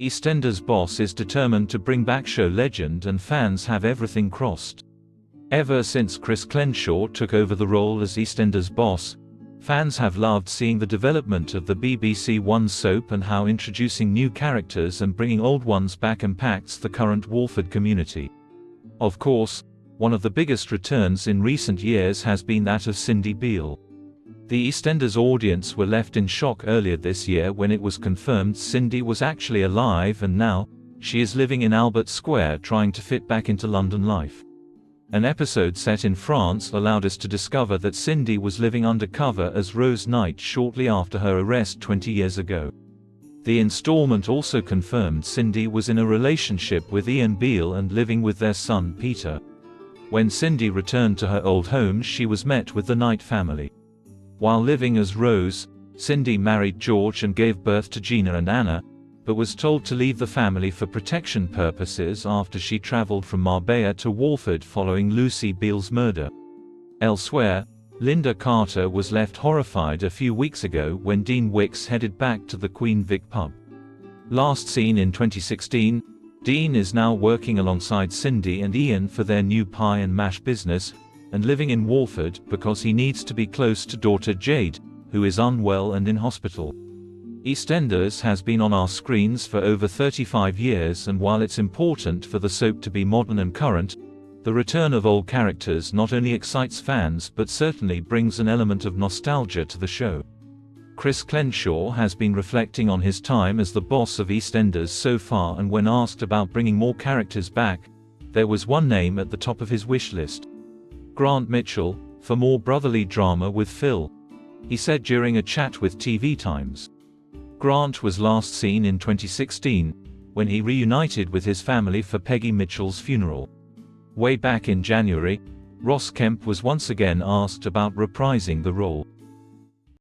EastEnders boss is determined to bring back show legend and fans have everything crossed. Ever since Chris Crenshaw took over the role as EastEnders boss, fans have loved seeing the development of the BBC One soap and how introducing new characters and bringing old ones back impacts the current Walford community. Of course, one of the biggest returns in recent years has been that of Cindy Beale. The EastEnders audience were left in shock earlier this year when it was confirmed Cindy was actually alive, and now, she is living in Albert Square trying to fit back into London life. An episode set in France allowed us to discover that Cindy was living undercover as Rose Knight shortly after her arrest 20 years ago. The installment also confirmed Cindy was in a relationship with Ian Beale and living with their son Peter. When Cindy returned to her old home, she was met with the Knight family. While living as Rose, Cindy married George and gave birth to Gina and Anna, but was told to leave the family for protection purposes after she traveled from Marbella to Walford following Lucy Beale's murder. Elsewhere, Linda Carter was left horrified a few weeks ago when Dean Wicks headed back to the Queen Vic pub. Last seen in 2016, Dean is now working alongside Cindy and Ian for their new pie and mash business, and living in Walford because he needs to be close to daughter Jade, who is unwell and in hospital. EastEnders has been on our screens for over 35 years, and while it's important for the soap to be modern and current, the return of old characters not only excites fans but certainly brings an element of nostalgia to the show. Chris Crenshaw has been reflecting on his time as the boss of EastEnders so far, and when asked about bringing more characters back, there was one name at the top of his wish list: Grant Mitchell, for more brotherly drama with Phil. He said during a chat with TV Times. Grant was last seen in 2016, when he reunited with his family for Peggy Mitchell's funeral. Way back in January, Ross Kemp was once again asked about reprising the role.